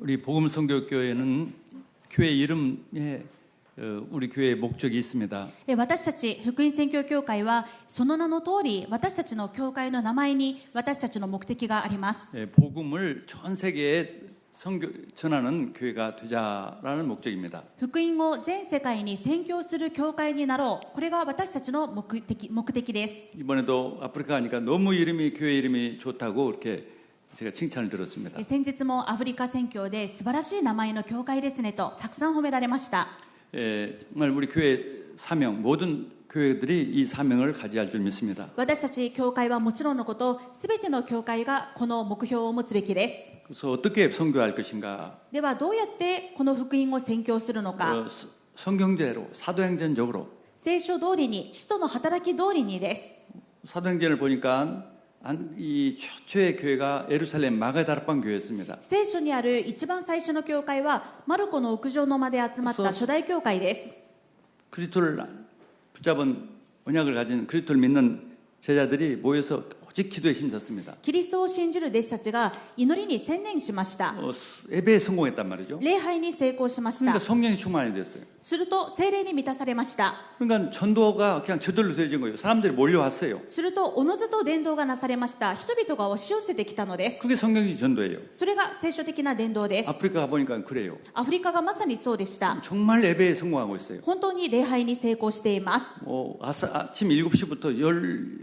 우리 복음선교교회는 교회 이름에 우리 교회의 목적이 있습니다. 私たち福音宣教協会はその名の通り私たちの教会の名前に私たちの目的があります。 복음을 전 세계에 전하는 교회가 되자라는 목적입니다. 福音を全世界に宣教する教会になろう。これが私たちの目的です。 이번에도 아프리카 가니까 너무 교회 이름이 좋다고 이렇게 제가 칭찬을 들었습니다. 先日もアフリカ宣教で素晴らしい名前の教会ですねとたくさん褒められました。 정말 우리 교회 사명 모든 교회들이 이 사명을 가져야 할 줄 믿습니다. 私たち教会はもちろんのことすべての教会がこの目標を持つべきです。 그래서 어떻게 선교할 것인가? ではどうやってこの福音を宣教するのか。 성경제로 사도행전적으로 聖書通りに使徒の働き通りにです。 사도행전을 보니까 이 최초의 교회가 예루살렘 마가다락방 교회였습니다. 聖書にある一番最初の教会はマルコの屋上の間で集まった初代教会です。 그리스도를 붙잡은 언약을 가진 그리스도를 믿는 제자들이 모여서 오직 기도에 힘썼습니다. キリストを信じる弟子たちが祈りに専念しました。 예배에 성공했단 말이죠. 礼拝に成功しました。 그러니까 성령이 충만이 됐어요. すると聖霊に満たされました。 그러니까 전도가 그냥 저절로 되어진 거예요. 사람들이 몰려왔어요. するとおのずと伝道がなされました。人々が押し寄せてきたのです。 그게 성경적 전도예요. それが聖書的な伝道です。 아프리카 가보니까 그래요. アフリカがまさにそうでした。 정말 예배에 성공하고 있어요. 本当に礼拝に成功しています。 아침 7시부터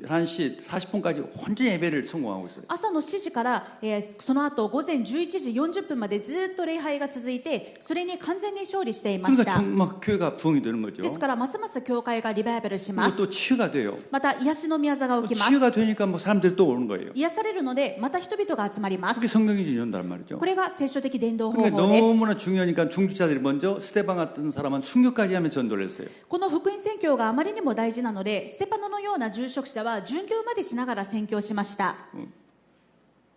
11시 40분까지 완전히 예배를 성공하고 있어요. 朝の7時から、その後午前11時40分までずっと礼拝が続いてそれに完全に勝利していまし 그러니까 た。 정말 교회가 부흥이 되는 거죠. ですからますます教会がリバイバルしま 그리고 す。 또 치유가 돼요. また癒しの宮座が起きます。 치유가 되니까 뭐 사람들이 또 오는 거예요. 癒されるのでまた人々が集まります。 그게 성경적 전도란 말이죠. これが聖書的伝道方 그러니까 法です。 너무나 중요하니까 중직자들이 먼저 스데반 같은 사람은 순교까지 하면 전도를 했어요. この福音宣教があまりにも大事なのでステパノのような住職者は殉教までしながら宣教しました。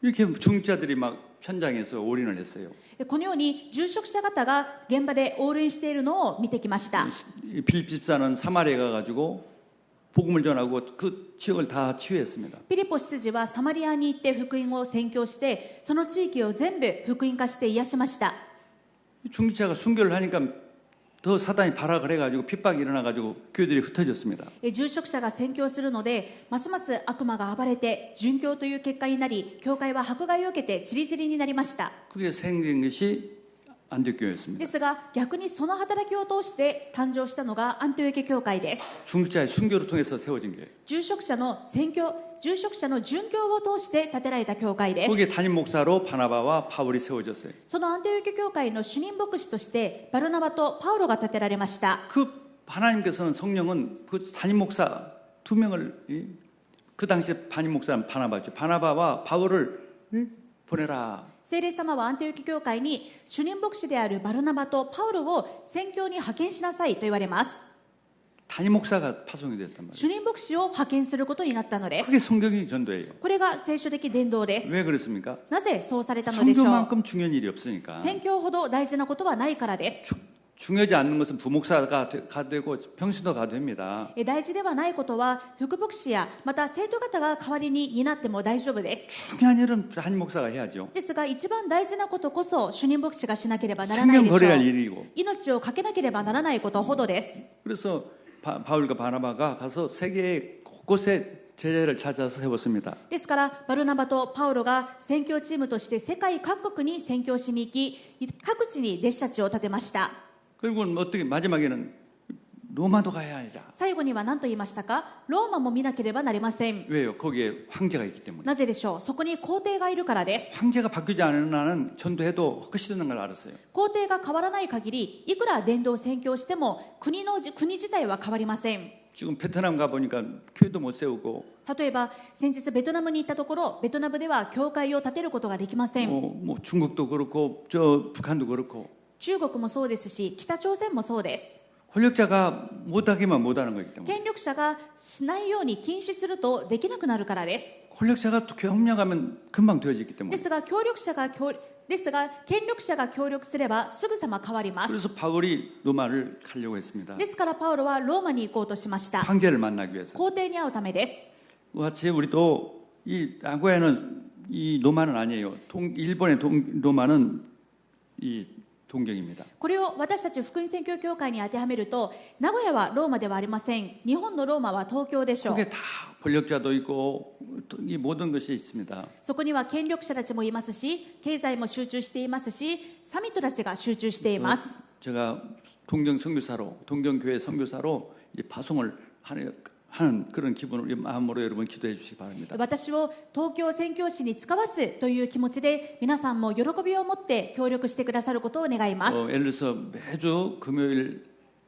이렇게 중직자들이 막 현장에서 올인을 했어요. このように住職者方が現場でオールインしているのを見てきました。 빌립 집사는 사마리아에 가가지고 복음을 전하고 그 지역을 다 치유했습니다. ピリポ執事はサマリアに行って福音を宣教してその地域を全部福音化して癒しました。 중직자가 순교를 하니까 더 사단이 발악을 해가지고 핍박이 일어나가지고 교회들이 흩어졌습니다. 住職者が宣教するのでますます悪魔が暴れて殉教という結果になり教会は迫害を受けて散り散りになりました。 그게 생긴 것이 안디옥교회였습니다. ですが逆にその働きを通して誕生したのがアンティオケ教会です。 중직자의 순교를 통해서 세워진 거예요. 住職者の殉教を通して建てられた教会です。 거기에 담임 목사로 바나바와 파울이 세워졌어요. そのアンティオケ教会の主任牧師としてバルナバとパウロが建てられました。 그 하나님께서는 성령은 그 담임 목사 두 명을 그 당시에 담임 목사는 바나바죠. 바나바와 바울을 보내라. 聖霊様はアンティオケ教会に主任牧師であるバルナバとパウロを宣教に派遣しなさいと言われます。 담임 목사가 파송이 됐단 말이에요. 主任牧師を派遣することになったのです。 그게 성경적 전도예요. これが聖書的伝道です。 왜 그렇습니까? なぜそうされたのでしょう。 성교만큼 중요한 일이 없으니까. 宣教ほど大事なことはないからです。 중요하지 않는 것은 부목사가 되고 평신도가 됩니다. 大事ではないことは副牧師やまた生徒方が代わりに担っても大丈夫です。 중요한 일은 담임 목사가 해야죠. ですが一番大事なことこそ主任牧師がしなければならない 생명 でしょ 버려야 할 う。 일이고. 命を懸けなければならないことほどです。 그래서 바울과 바나바가 가서 세계 곳곳에 제자를 찾아서 세웠습니다. ですからバルナバとパウロが宣教チームとして世界各国に宣教しに行き各地に弟子たちを立てました。 결국은 어떻게 마지막에는 로마도 가야 하리라. 最後には何と言いましたか。ローマも見なければなりません。 왜요? 거기에 황제가 있기 때문에. なぜでしょう。そこに皇帝がいるからです。 황제가 바뀌지 않는 한은 전도해도 헛것이 되는 걸 알았어요. 皇帝が変わらない限りいくら伝道宣教しても国自体は変わりません。 지금 베트남 가보니까 교회도 못 세우고 例えば先日ベトナムに行ったところベトナムでは教会を建てることができません。 뭐 중국도 그렇고 저 북한도 그렇고 中国もそうですし北朝鮮もそうです。 권력자가 못하기만 못하는 거기 때문에 権力者がしないように禁止するとできなくなるからです。 권력자가 또 협력하면 금방 되어지기 때문에 ですが権力者が協力すればすぐさま変わります。 그래서 바울이 로마를 가려고 했습니다. ですからパウロはローマに行こうとしました。 황제를 만나기 위해서. 皇帝に会うためです。 같이 우리도 이 나고야는 이 로마는 아니에요. 일본의 로마는 이 동경입니다. これを私たち福音宣教協会に当てはめると、名古屋はローマではありません。日本のローマは東京でしょう。 거기에 다 권력자도 있고 이 모든 것이 있습니다. そこには権力者たちもいますし、経済も集中していますし、サミットたちが集中しています。 제가 동경 선교사로 동경교회 선교사로 이제 파송을 하는 그런 기분으로 마음으로 여러분 기도해 주시기 바랍니다. 私を東京宣教師に使わすという気持ちで、皆さんも喜びを持って協力してくださることを願います。 예를 들어서 매주 금요일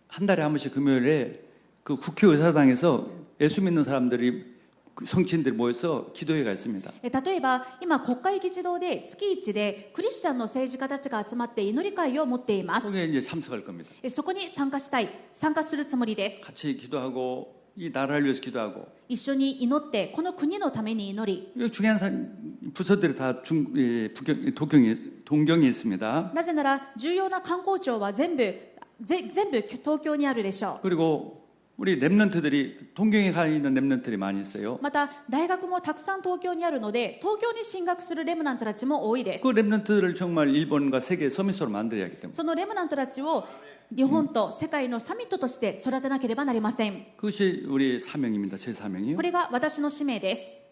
한 달에 한 번씩 금요일에 그 국회의사당에서 예수 믿는 사람들이 성친들이 모여서 기도회가 있습니다. 例えば今国会議事堂で月一でクリスチャンの政治家たちが集まって祈り会を持っています。 거기에 이제 참석할 겁니다. そこに参加するつもりです。 같이 기도하고 이 나라를 위해서 기도하고 一緒に祈ってこの国のために祈り、 중요한 부서들이 다 동경에 있습니다. なぜなら重要な官公庁は全部東京にあるでしょう。 그리고 우리 랩런트들이 동경에 가 있는 랩런트들이 많이 있어요. また大学もたくさん東京にあるので、東京に進学するレムナントたちも多いです。 그 랩런트들을 정말 일본과 세계 서밋으로 만들어야 하기 때문에 そのレムナントたちを日本と世界のサミットとして育てなければなりません。 그것이 우리 사명입니다. 제 사명이요. これが私の使命です。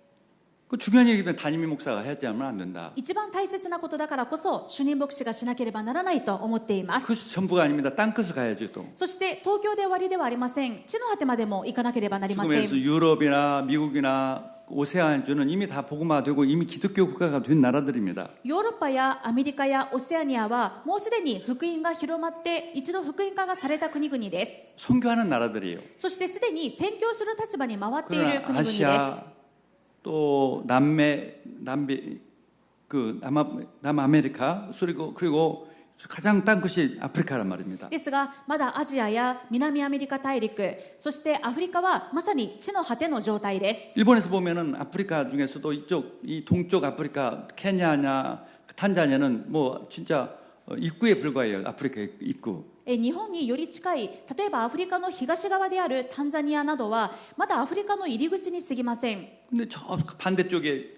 그 중요한 얘기는 담임 목사가 하지 않으면 안 된다. 一番大切なことだからこそ主任牧師がしなければならないと思っています。 그것이 전부가 아닙니다. 땅끝을 가야죠 또. そして東京で終わりではありません。地の果てまでも行かなければなりませ 지금에서 ん。 유럽이나 미국이나 오세아니아주는 이미 다 복음화되고 이미 기독교 국가가 된 나라들입니다. ヨーロッパやアメリカやオセアニアはもうすでに福音が広まって一度福音化がされた国々です。 선교하는 나라들이에요. そしてすでに宣教する立場に回っている 그러나 国々です。 아시아 또 남미 그 남아메리카 그리고 가장 땅끝이 아프리카란 말입니다. ですがまだアジアや南アメリカ大陸、そしてアフリカはまさに地の果ての状態です。 일본에서 보면은 아프리카 중에서도 이 동쪽 아프리카 케냐냐 탄자니아는 뭐 진짜 입구에 불과해요. 아프리카 입구. 日本により近い例えばアフリカの東側であるタンザニアなどはまだアフリカの入り口に過ぎません。 근데 저 반대쪽에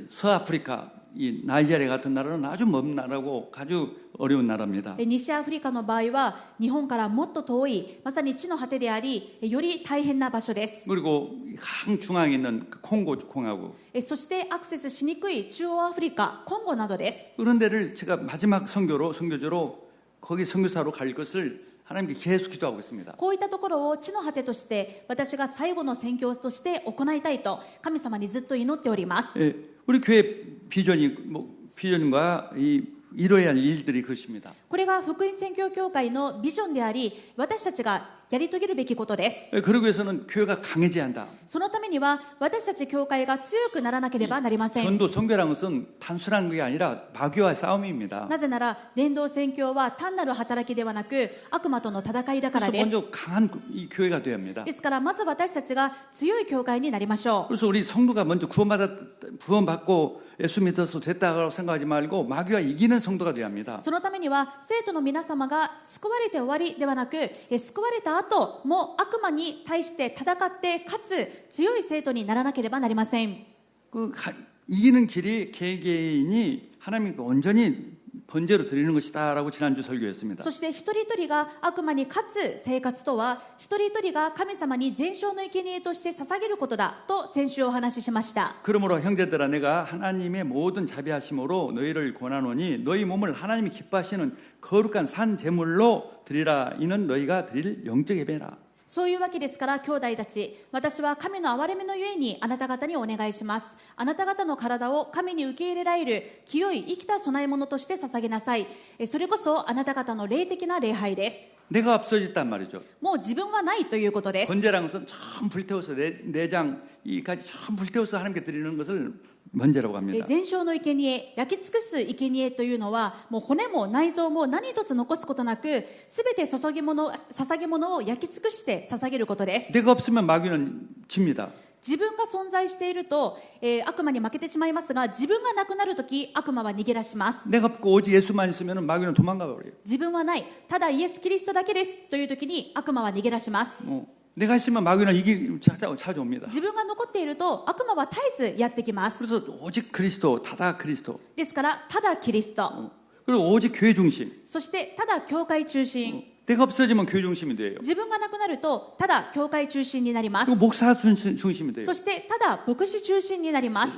서아프리카 이 나이지리아 같은 나라는 아주 먼 나라고 아주 어려운 나라입니다. 西アフリカの場合は日本からもっと遠いまさに地の果てでありより大変な場所です。 그리고 강 중앙에 있는 콩고 공화국 そしてアクセスしにくい中央アフリカ、コンゴなどです。 그런 데를 제가 마지막 선교조로 거기 선교사로 갈 것을 하나님께 계속 기도하고 있습니다. こういったところを地の果てとして私が最後の宣教として行いたいと神様にずっと祈っております。 우리 교회 비전과 이뤄야 할 일들이 그것입니다. これが福音宣教協会のビジョンであり、私たちがやり遂げるべきことです。 그러기 위해서는 교회가 강해져야 한다. そのためには私たち教会が強くならなければなりません。 전도 선교라는 것은 단순한 게 아니라 마귀와의 싸움입니다. なぜなら伝道宣教は単なる働きではなく悪魔との戦いだから 그래서 です。 먼저 강한 이 교회가 되어야 합니다. ですからまず私たちが強い教会になりましょう。 그래서 우리 성도가 먼저 구원받고 예수 믿어서 됐다고 생각하지 말고 마귀와 이기는 성도가 되어야 합니다. そのためには生徒の皆様が救われて終わりではなく、救われた後も悪魔に対して戦ってかつ強い生徒にならなければなりません。 이기는 길이 개개인이 하나님께 온전히 번제로 드리는 것이다라고 지난주 설교했습니다. そして一人一人が悪魔に勝つ生活とは、一人一人が神様に全焼の生贄として捧げることだと先週お話ししました。 그러므로 형제들아 내가 하나님의 모든 자비하심으로 너희를 권하노니 너희 몸을 하나님이 기뻐하시는 거룩한 산 제물로 드리라. 이는 너희가 드릴 영적 예배라. そういうわけですから兄弟たち、私は神の憐れみのゆえにあなた方にお願いします。あなた方の体を神に受け入れられる清い生きた供え物として捧げなさい。それこそあなた方の霊的な礼拝です。 내가 없어졌단 말이죠. もう自分はないということです。 번제라는 것은 처음 불태워서 내장 이까지 처음 불태워서 하나님께 드리는 것을 번제라고 합니다. 全焼の生贄、焼き尽くす生贄というのはもう骨も内臓も何一つ残すことなく、すべて捧げ物を焼き尽くして捧げることです。 내가 없으면 마귀는 집니다. 自分が存在していると、悪魔に負けてしまいますが、自分がなくなるとき悪魔は逃げ出します。 내가 없고 오직 예수만 있으면 마귀는 도망가 버려요. 自分はない、ただイエス・キリストだけですというときに悪魔は逃げ出します。 내가 있으면 마귀는 찾아옵니다. 自分が残っていると悪魔は絶えずやってきます。 그래서 오직 그리스도, 다다 그리스도. ですからただキリスト、 그리고 오직 교회 중심. そしてただ教会中心、 내가 없어지면 교회 중심이 돼요. 自分がなくなるとただ教会中心になります。 그리고 목사 중심이 돼요. そしてただ牧師中心になります。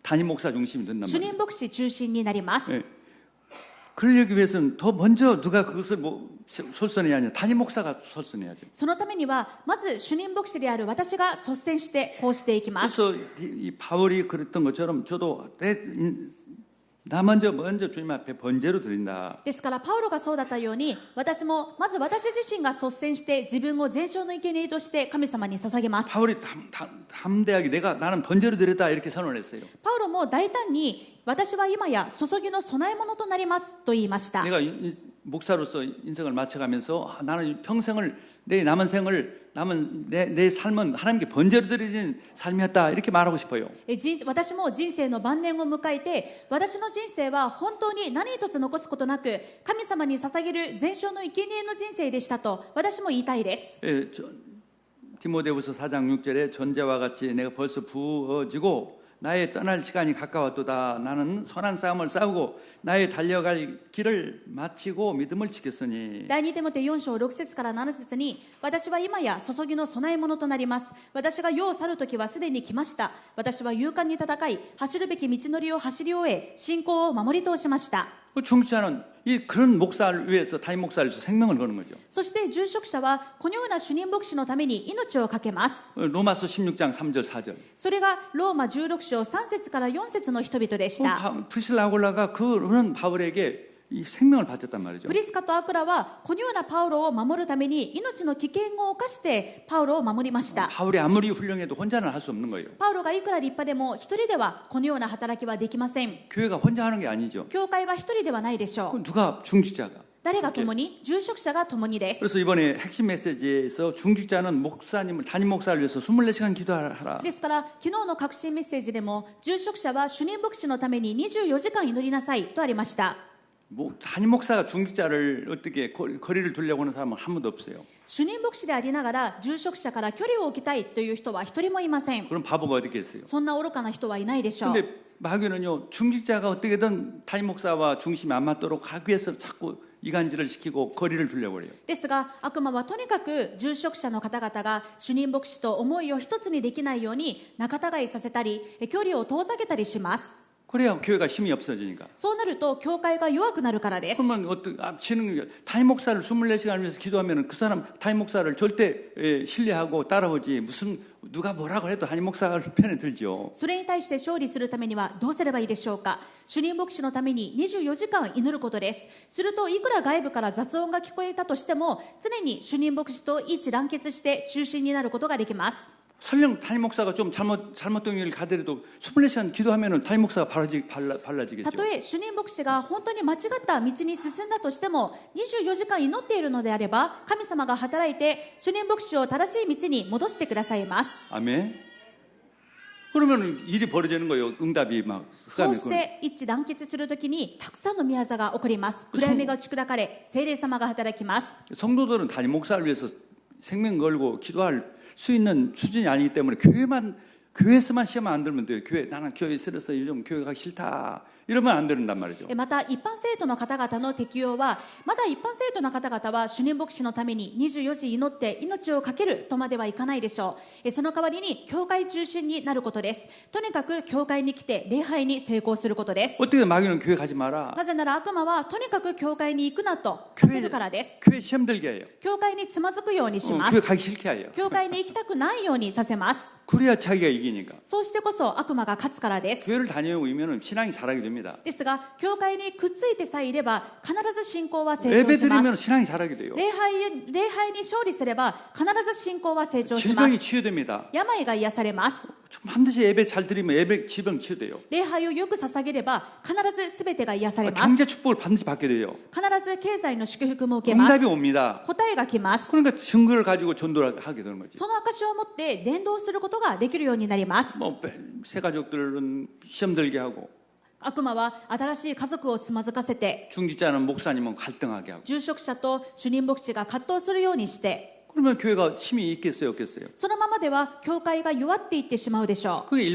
단임 목사 중심이 된단 主 말이에요. 任牧師中心になります。 예. 그러기 위해서는 더 먼저 누가 그것을 뭐 솔선해야 하냐. 단임 목사가 솔선해야죠. そのためにはまず主任牧師である私が率先してこうしていきます。 그래서 이 바울이 그랬던 것처럼 저도 나 먼저 주님 앞에 번제로 드린다. ですからパウロがそうだったように、私もまず私自身が率先して自分を全焼の生贄として神様に捧げます。 바울이 담대하게 나는 번제로 드렸다 이렇게 선언했어요. パウロも大胆に私は今や注ぎの供え物となりますと言いました。 내가 목사로서 인생을 마쳐가면서 나는 평생을 내 남은 생을 내 삶은 하나님께 번제로 드리는 삶이었다 이렇게 말하고 싶어요. 私も人生の晩年を迎えて、私の人生は本当に何一つ残すことなく神様に捧げる全焼の生贄の人生でしたと私も言いたいです。 예, 디모데후서 4장 6절에 전제와 같이 내가 벌써 부어지고 나의 떠날 시간이 가까웠도다. 나는 선한 싸움을 싸우고 나의 달려갈 길을 마치고 믿음을 지켰으니. 第2テモテ4章6節から7節に、私は今や注ぎの供え物となります。私が世を去る時はすでに来ました。私は勇敢に戦い、走るべき道のりを走り終え、信仰を守り通しました。 중직자는 그런 목사를 위해서 담임 목사를 위해서 생명을 거는 거죠. そして住職者はこのような主任牧師のために命を懸けます。 로마서 16장 3절 4절. それがローマ16章3節から4節の人々でした。 프리실라 아굴라가 그런 바울에게 이 생명을 바쳤단 말이죠. プリスカとアクラはこのようなパウロを守るために命の危険を冒してパウロを守りました。 바울이 아무리 훌륭해도 혼자는 할 수 없는 거예요. パウロがいくら立派でも一人ではこのような働きはできません。 교회가 혼자 하는 게 아니죠. 教会は一人ではないでしょう。 누가 중직자가. 誰が共に？住職者が共にです。 그래서 이번에 핵심 메시지에서 중직자는 목사님을 담임 목사를 위해서 24시간 기도하라. ですから昨日の革新メッセージでも住職者は主任牧師のために24時間祈りなさいとありました。 담임 목사가 중직자를 어떻게 거리를 두려고 하는 사람은 한 번도 없어요. 主任牧師でありながら住職者から距離を置きたいという人は一人もいません。 그럼 바보가 어디 있겠어요? そんな愚かな人はいないでしょう。 근데 마귀는요, 중직자가 어떻게든 담임 목사와 중심이 안 맞도록 하기 위해서 자꾸 이간질을 시키고 거리를 두려고 해요. ですが悪魔はとにかく住職者の方々が主任牧師と思いを一つにできないように仲違いさせたり距離を遠ざけたりします。 그래야 교회가 힘이 없어지니까. そうなると教会が弱くなるからです。 그러면 담임 목사를 24시간을 위해서 기도하면 그 사람 담임 목사를 절대 신뢰하고 따라오지 무슨 누가 뭐라고 해도 담임 목사 편에 들죠. それに対して勝利するためにはどうすればいいでしょうか。主任牧師のために24時間祈ることです。するといくら外部から雑音が聞こえたとしても常に主任牧師と一致団結して中心になることができます。 설령 담임 목사가 좀 잘못된 길을 가더라도 24시간 기도하면은 담임 목사가 발라지겠죠. たとえ主任牧師が本当に間違った道に進んだとしても24時間祈っているのであれば神様が働いて主任牧師を正しい道に戻してくださいます。 아멘. 그러면 일이 벌어지는 거예요. 응답이 막 そうして一致団結するときにたくさんの宮座が起こります。暗闇が打ち砕かれ聖霊様が働きます。 성도들은 담임 목사를 위해서 생명 걸고 기도할 수 있는 수준이 아니기 때문에 교회에서만 시험 안 들면 돼요. 나는 교회 싫어서 요즘 교회 가기 싫다. 이러면 안 되는단 말이죠. また一般生徒の方々の適用はまだ一般生徒の方々は主任牧師のために24時祈って命を懸けるとまではいかないでしょう。その代わりに教会中心になることです。とにかく教会に来て礼拝に成功することです。 어떻게 마귀는 교회 가지 마라. なぜなら悪魔はとにかく教会に行くなとさせるからです。 교회 시험 들게 해요. 教会につまずくようにしま 교회 す。 가기 싫게 해요. 教会に行きたくないようにさせます。 그래야 자기가 이기니까. そうしてこそ悪魔が勝つからです。 교회를 다녀오면 신앙이 자라게 됩니다. ですが教会にくっついてさえいれば必ず信仰は成長 예배 しま 드리면 す。 신앙이 자라게 돼요. 礼拝に勝利すれば必ず信仰は成長しま 질병이 す。 치유됩니다. 病が癒されます。 반드시 예배 잘 드리면 예배 질병 치유돼요. 礼拝をよく捧げれば必ず全てが癒されます。 경제 축복을 반드시 받게 돼요. 必ず経済の祝福も受けます。 응답이 옵니다. 答えが来ます。 그러니까 증거를 가지고 전도를 하게 되는 거지. その証を持って伝道することができるようになります。 새 가족들은 시험 들게 하고 悪魔は新しい家族をつまずかせて 중직자는 목사님은 갈등하게 하고 住職者と主任牧師が葛藤するようにして 그러면 교회가 힘이 있겠어요, 없겠어요? そのままでは教会が弱っていってしまうでしょう。 그게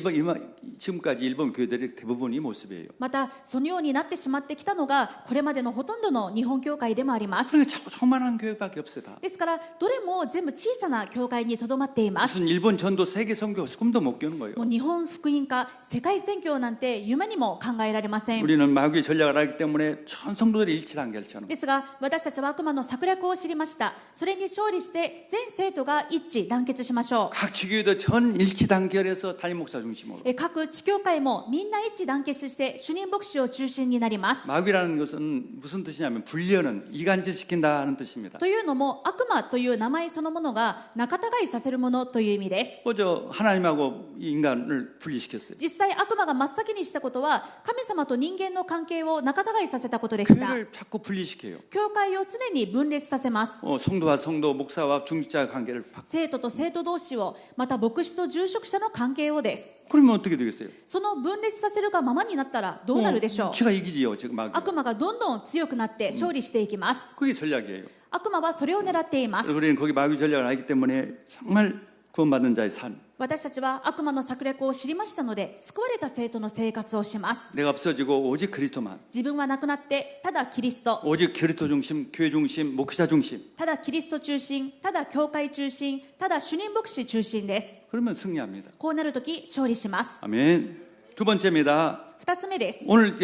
지금까지 일본 교회들의 대부분이 모습이에요. またそのようになってしまってきたのがこれまでのほとんどの日本教会でもあります。 그러니까 조그만한 교회밖에 없어요. 다. ですからどれも全部小さな教会にとどまっています。 무슨 일본 전도 세계 선교 꿈도 못 뀌는 거예요. もう日本福音化、世界宣教なんて夢にも考えられません。 우리는 마귀의 전략을 알기 때문에 전 성도들이 일치단결처럼 ですが私たちは悪魔の策略を知りました。それに勝利して全生徒が一致団結しましょう。 각 지교회도 전 일치단결해서 담임 목사 중심으로 各地教会もみんな一致団結して主任牧師を中心になります。 마귀라는 것은 무슨 뜻이냐면 불려는 이간질시킨다는 뜻입니다. というのも悪魔という名前そのものが仲違いさせるものという意味です。 먼저 하나님하고 이 인간을 분리시켰어요. 実際悪魔が真っ先にしたことは神様と人間の関係を仲違いさせたことでした。 교회를 자꾸 분리시켜요. 教会を常に分裂させます。 성도와 성도, 목사와 중직자 관계를 生徒と生徒同士を、また牧師と住職者の関係をです。 그러면 어떻게 되겠어요? その分裂させるがままになったらどうなるでしょう。 지가 이기지요, 지금 마귀. 悪魔がどんどん強くなって勝利していきます。 그게 전략이에요. 悪魔はそれを狙っています。 우리는 거기 마귀 전략을 알기 때문에 정말 구원받는 자의 삶. 私たちは悪魔の策略を知りましたので救われた生徒の生活をします。 내가 없어지고 오직 그리스도만. 自分はなくなってただキリスト、 오직 그리스도 중심, 교회 중심, 목회자 중심. ただキリスト中心、ただ教会中心、ただ主任牧師中心です。 그러면 승리합니다. こうなるとき勝利します。 아멘. 두 번째입니다. 2つ目です。 오늘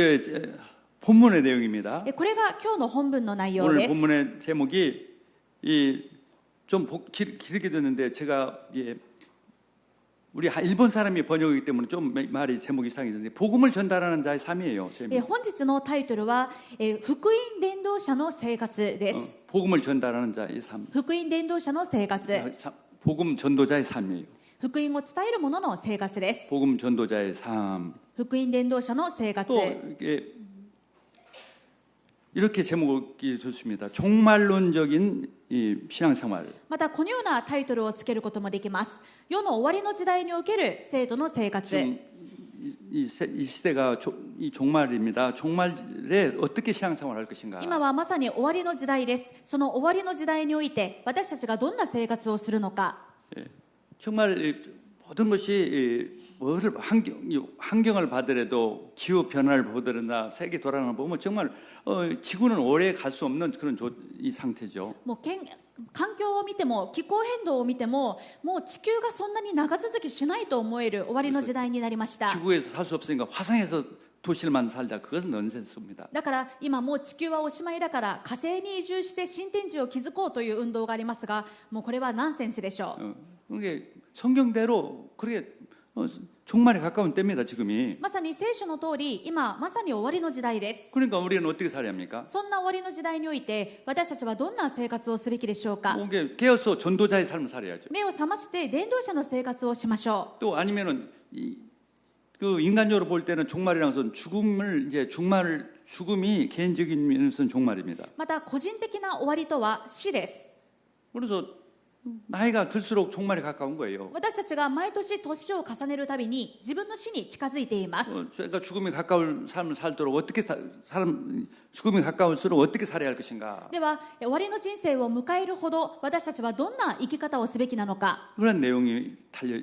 본문의 내용입니다. これが今日の本文の内容 오늘 です。 본문의 제목이 좀 길게 됐는데 제가 우리 일본 사람이 번역이기 때문에 좀 말이 제목이 이상해졌는데 복음을 전달하는 자의 삶이에요. 本日のタイトルは、福音伝道者の生活です。 복음을 전달하는 자의 삶. 福音伝道者の生活、 복음 전도자의 삶이에요. 福音を伝える者の生活です。 복음 전도자의 삶. 福音伝道者の生活。 또 이렇게 제목이 좋습니다. 종말론적인 이 신앙생활. またこのようなタイトルをつけることもできます。世の終わりの時代における生徒の生活。 이 시대가 이 종말입니다. 종말에 어떻게 신앙생활을 할 것인가. 今はまさに終わりの時代です。その終わりの時代において私たちがどんな生活をするのか。 정말 모든 것이 환경을 봐더라도 기후 변화를 보더라도 세계 돌아가는 걸 보면 정말 지구는 오래 갈 수 없는 그런 이 상태죠. もう環境を見ても気候変動を見てももう地球がそんなに長続きしないと思える終わりの時代になりました。 지구에서 살 수 없으니까 화성에서 도시를만 살자. 그것은 넌센스입니다. だから今もう地球はおしまいだから火星に移住して新天地を築こうという運動がありますが、もうこれはナンセンスでしょう。 그게 성경대로 그렇게 종말에 가까운 때입니다. 지금이. まさに聖書の通り今まさに終わりの時代です。 그러니까 우리는 어떻게 살아야 합니까? そんな終わりの時代において私たちはどんな生活をすべきでしょうか。 깨어서 전도자의 삶을 살아야죠. 目を覚まして伝道者の生活をしましょ 또 아니면은 그 인간적으로 볼 때는 종말이라는 것은 죽음이 개인적인 면에서는 종말입니다. う。また個人的な終わりとは死です。 그래서 나이가 들수록 종말에 가까운 거예요. 私たちが毎年年を重ねるたびに自分の死に近づいています。 그러니까 죽음에 가까운 삶을 살도록 죽음에 가까울수록 어떻게 살아야 할 것인가. では終わりの人生を迎えるほど私たちはどんな生き方をすべきなのか 그런 내용이 とい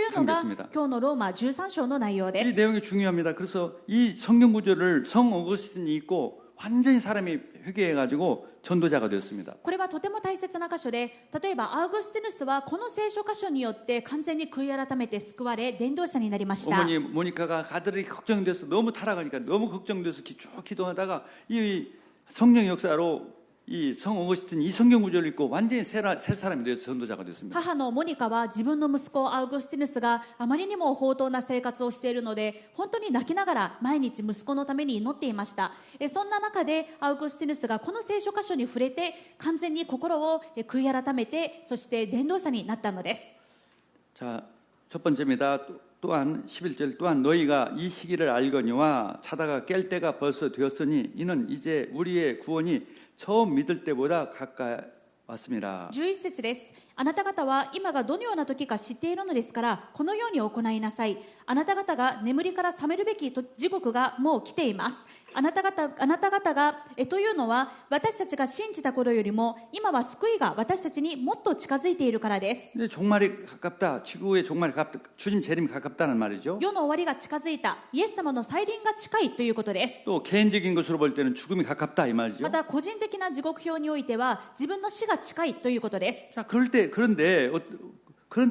うのが 담겼습니다. 今日のローマ13章の内容で 이 す。 내용이 중요합니다. 그래서 이 성경 구절을 성 어거스틴이 읽고 완전히 사람이 회개해가지고 전도자가 되었습니다. これはとても大切な箇所で、例えばアウグスティヌスはこの聖書箇所によって完全に悔い改めて救われ伝道者になりました。 어머니 모니카가 아들이 걱정돼서 너무 타락하니까 너무 걱정돼서 쭉 기도하다가 이 성령 역사로 이 성 어거스틴 이 성경 구절을 읽고 완전히 새 사람이 되어서 전도자가 됐습니다. 母のモニカは自分の息子アウグスティヌスがあまりにも放蕩な生活をしているので本当に泣きながら毎日息子のために祈っていました。そんな中でアウグスティヌスがこの聖書箇所に触れて完全に心を悔い改めてそして伝道者になったのです。 자, 첫 번째입니다. 또한 11절 또한 너희가 이 시기를 알거니와 자다가 깰 때가 벌써 되었으니 이는 이제 우리의 구원이 처음 믿을 때보다 가까이 왔습니다. 11節です。あなた方は今がどのような時か知っているのですからこのように行いなさい。あなた方が眠りから覚めるべき時刻がもう来ています。あなた方がというのは私たちが信じた頃よりも今は救いが私たちにもっと近づいているからです。 근데 종말이 가깝다, 지구의 종말이 가깝다, 주님 재림이 가깝다는 말이죠. 世の終わりが近づいた、イエス様の再臨が近いということです。 또 개인적인 것으로 볼 때는 죽음이 가깝다 이 말이죠. また個人的な時刻表においては自分の死が近いということです。 자, 그런데 그런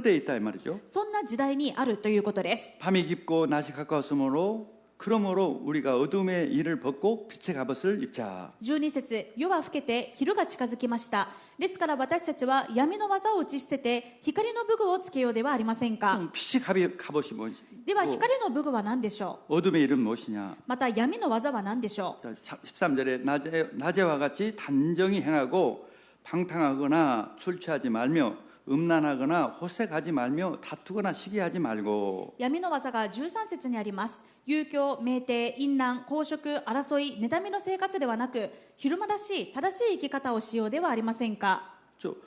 때에 있다 이 말이죠. そんな時代にあるということです。 밤이 깊고 낮이 가까웠으므로 그러므로 우리가 어둠의 일을 벗고 빛의 갑옷을 입자. 12節、夜は更けて昼が近づきました。ですから私たちは闇の技を打ち捨てて光の武具をつけようではありませんか。 그럼 빛의 갑옷이 뭐지? では光の武具は何でしょ 어둠의 일은 무엇이냐? う。また闇の技は何でしょ 자, 13절에 낮에와 같이 단정히 행하고 방탕하거나 술 취하지 말며 음란하거나 호색하지 말며 다투거나 시기하지 말고. う。闇の技が13節にあります。遊興、酩酊、淫乱、公職、争い、妬みの生活ではなく、昼間らしい正しい生き方をしようではありませんか。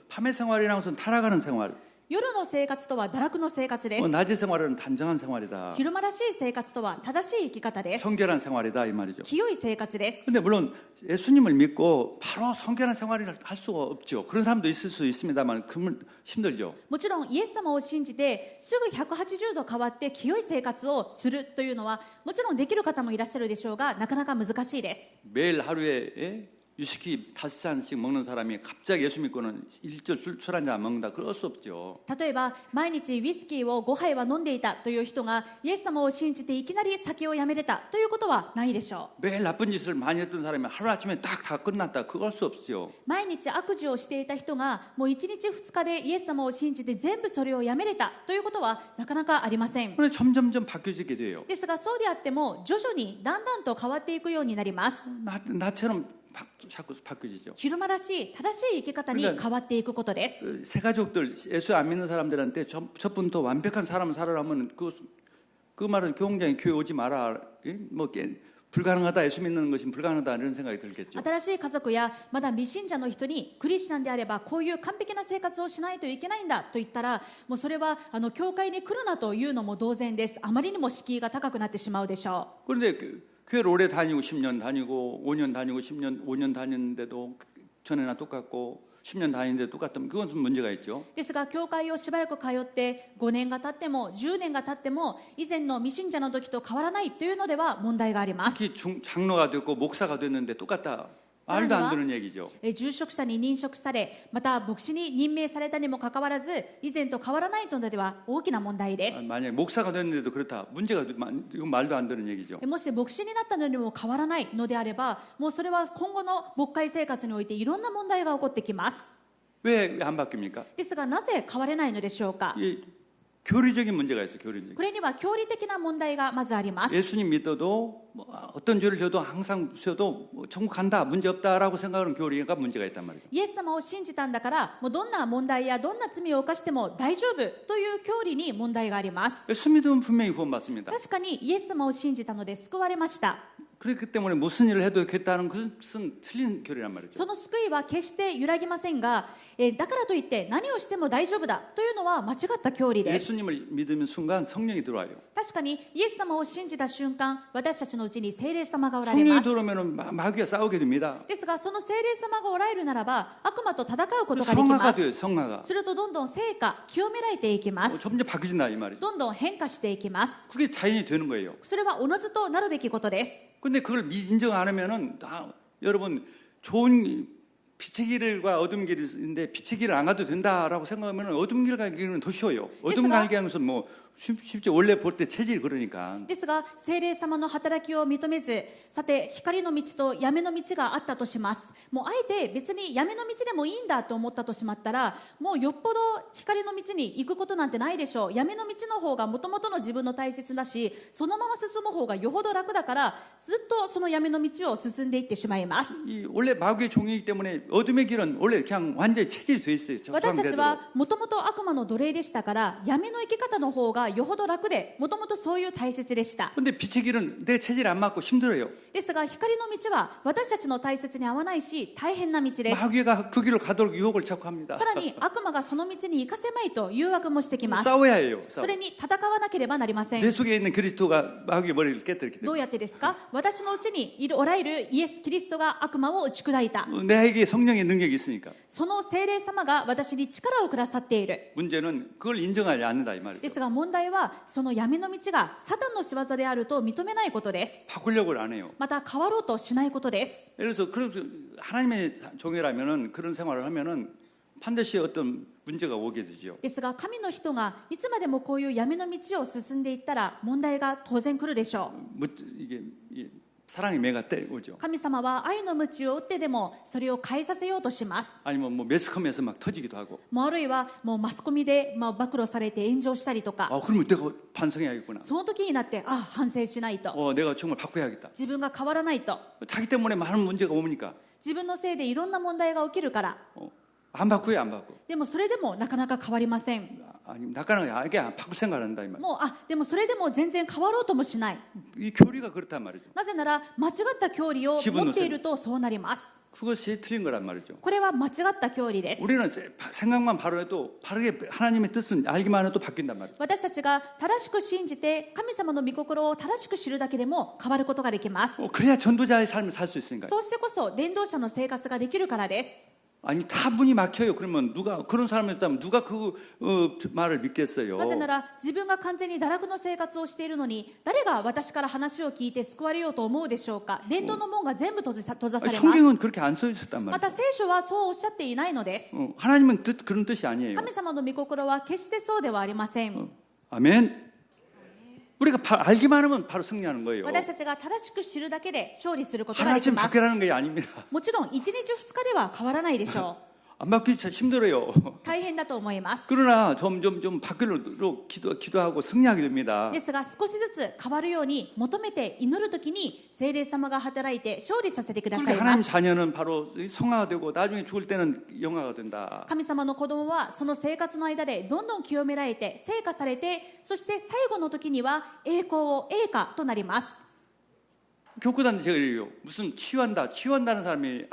밤의 생활이라는 것은 타락하는 생활, 夜の生活とは堕落の生活です。 낮의 생활은 단정한 생활이다. 昼間らしい生活とは正しい生き方です。 성결한 생활이다 이 말이죠. 清い生活です。 근데 물론 예수님을 믿고 바로 성결한 생활을 할 수가 없죠. 그런 사람도 있을 수 있습니다만 그건 힘들죠. もちろんイエス様を信じてすぐ180度変わって清い生活をするというのはもちろんできる方もいらっしゃるでしょうが、なかなか難しいです。 매일 하루에 위스키 5잔씩 먹는 사람이 갑자기 예수 믿고는 일절 술 한 잔 안 먹는다. 그럴 수 없죠. 例えば毎日ウイスキーを5杯は飲んでいたという人がイエス様を信じていきなり酒をやめれたということはないでしょ 매일 나쁜 짓을 많이 했던 사람이 하루아침에 딱 다 끝났다. 그럴 수 없죠. う。毎日悪事をしていた人がもう1日2日でイエス様を信じて全部それをやめれたということはなかなかありません。 그런데 점점점 바뀌어지게 돼요. ですがそうであっても徐々にだんだんと変わっていくようになります。 나처럼 자꾸 바뀌어지죠. 昼間らしい正しい生き方に変わっていくことです。 새 가족들 예수 안 믿는 사람들한테 첫부터 완벽한 사람을 살아라면 그 말은 교웅장에 교회 오지 마라. 불가능하다. 예수 믿는 것이 불가능하다 이런 생각이 들겠죠. 新しい家族やまだ未信者の人にクリスチャンであればこういう完璧な生活をしないといけないんだと言ったら、もうそれは教会に来るなというのも同然です。あまりにも敷居が高くなってしまうでしょう。 그런데 교회를 오래 다니고 10년 다니고 5년 다니고 10년 5년 다니는데도 전에나 똑같고 10년 다니는데 똑같으면 그건 좀 문제가 있죠. ですが教会をしばらく通って5年が経っても10年が経っても以前の未信者の時と変わらないというのでは問題があります。 특히 장로가 됐고 목사가 됐는데 똑같다. 말도 안 되는 얘기죠. 住職者に任職されまた牧師に任命されたにもかかわらず以前と変わらないのでは大きな問題です。 만약에 목사가 됐는데도 그렇다. 문제가 이건 말도 안 되는 얘기죠. もし牧師になったのにも変わらないのであれば、もうそれは今後の牧会生活においていろんな問題が起こってきます。 왜 안 바뀝니까? ですがなぜ変われないのでしょうか。 이 교리적인 문제가 있어요. 교리적인. これには教理的な問題がまずあります。 예수님 믿어도 어떤 죄를 져도 항상 져도 천국 간다. 문제 없다라고 생각하는 교리가 문제가 있단 말이에요. イエス様を信じたんだからもうどんな問題やどんな罪を犯しても大丈夫という教理に問題があります。 예수 믿으면 분명히 구원받습니다. 確かにイエス様を信じたので救われました。 그렇기 때문에 무슨 일을 해도 되겠다는 것은 틀린 교리란 말이죠. その救いは決して揺らぎませんが、だからといって何をしても大丈夫だというのは間違った教理です。 예수님을 믿으면 순간 성령이 들어와요. 確かにイエス様を信じた瞬間、私たちのうちに聖霊様がおられ 성령이 ます。 들어오면 마귀와 싸우게 됩니다. ですがその聖霊様がおられるならば悪魔と戦うことができま 성화가 す。 돼요. 성화가. するとどんどん成果清められていきます。 점점 바뀌어진다 이 말이죠. どんどん変化していきます。 그게 자연이 되는 거예요. それはおのずとなるべきことです。 근데 그걸 인정 안 하면은 여러분 좋은 빛의 길과 어둠 길인데 빛의 길을 안 가도 된다라고 생각하면 어둠 길 가기는 더 쉬워요. 어둠 가기 하면서 뭐 쉽죠. 원래 볼 때 체질이 그러니까. ですが聖霊様の働きを認めず、さて光の道と闇の道があったとします。もうあえて別に闇の道でもいいんだと思ったとしまったら、もうよっぽど光の道に行くことなんてないでしょう。闇の道の方がもともとの自分の大切だし、そのまま進む方がよほど楽だからずっとその闇の道を進んでいってしまいます。 원래 마귀의 종이기 때문에 어둠의 길은 원래 그냥 완전히 체질이 돼 있어요. 私たちはもともと悪魔の奴隷でしたから闇の生き方の方ががよほど楽で、もともとそういう体質でした。 근데 빛의 길은 내 체질에 안 맞고 힘들어요. ですが光の道は私たちの体質に合わないし大変な道です。 마귀가 그 길을 가도록 유혹을 자꾸 합니다. さらに悪魔がその道に行かせまいと誘惑もしてきます。 싸워야 해요. それに戦わなければなりません。 내 속에 있는 그리스도가 마귀의 머리를 깨뜨렸기 どう 때문에 やってですか？私のうちにおられるイエス・キリストが悪魔を打ち砕いた。 내게 성령의 능력이 있으니까. その聖霊様が私に力をくださっている。 문제는 그걸 인정하지 않는다 이 말이에요. ですが問題はその闇の道がサタンの仕業であると認めないことです。 바꾸려고 안 해요. また変わろうとしないことです。 그래서 하나님의 종이라면은 그런 생활을 하면은 반드시 어떤 문제가 오게 되죠. ですが神の人がいつまでもこういう闇の道を進んでいったら問題が当然来るでしょう。 이게 사랑의 매가 오죠. 神様は愛の鞭を打ってでもそれを変えさせようとします。 아니면 뭐 매스컴에서 막 터지기도 하고. もうあるいはもうマスコミで暴露されて炎上したりとか、 그러면 내가 반성해야겠구나. その時になって反省しないと、 내가 정말 바꿔야겠다. 自分が変わらないと、 자기 때문에 많은 문제가 오니까 自分のせいでいろんな問題が起きるから。 안 바꾸요, 안 바꾸. でもそれでもなかなか変わりません。 아니, 나가는 게 바꿀 생각을 한다 이 말. もうでもそれでも全然変わろうともしない。 이 교리가 그렇단 말이죠. なぜなら間違った教理を持っているとそうなります。 그것이 틀린 거란 말이죠. これは間違った教理です。 우리는 생각만 바로 해도 바르게 하나님의 뜻은 알기만 해도 바뀐단 말이죠. 私たちが正しく信じて神様の御心を正しく知るだけでも変わることができます。 그래야 전도자의 삶을 살 수 있으니까. そうしてこそ伝道者の生活ができるからです。 아니 다 문이 막혀요. 그러면 누가 그런 사람이었다면 누가 그 말을 믿겠어요. なぜなら自分が完全に堕落の生活をしているのに誰が私から話を聞いて救われようと思うでしょうか。伝道の門が全部閉ざされます。 성경은 그렇게 안 써 있었단 ま 말이에요. た聖書はそうおっしゃっていないのです。 하나님은 그런 뜻이 아니에요. 神様の御心は決してそうではありません。 아멘. 우리가 알기만 하면 바로 승리하는 거예요. 私たちが正しく知るだけで勝利することができ 하나쯤 ます。 바뀌라는 게 아닙니다. もちろん1日2日では変わらないでしょう。 안 바뀌기 참 힘들어요. 大変だと思います。 그러나 점점 좀 바뀌도록 기도하고 승리하게 됩니다. ですが少しずつ変わるように求めて祈るときに聖霊様が働いて勝利させてくださ 그러니까 いま 하나님 す。 자녀는 바로 성화가 되고 나중에 죽을 때는 영화가 된다. 神様の子供はその生活の間でどんどん清められて成果されて、そして最後の時には栄華となります。 교구단도 제가 얘기해요. 무슨 치유한다는 사람이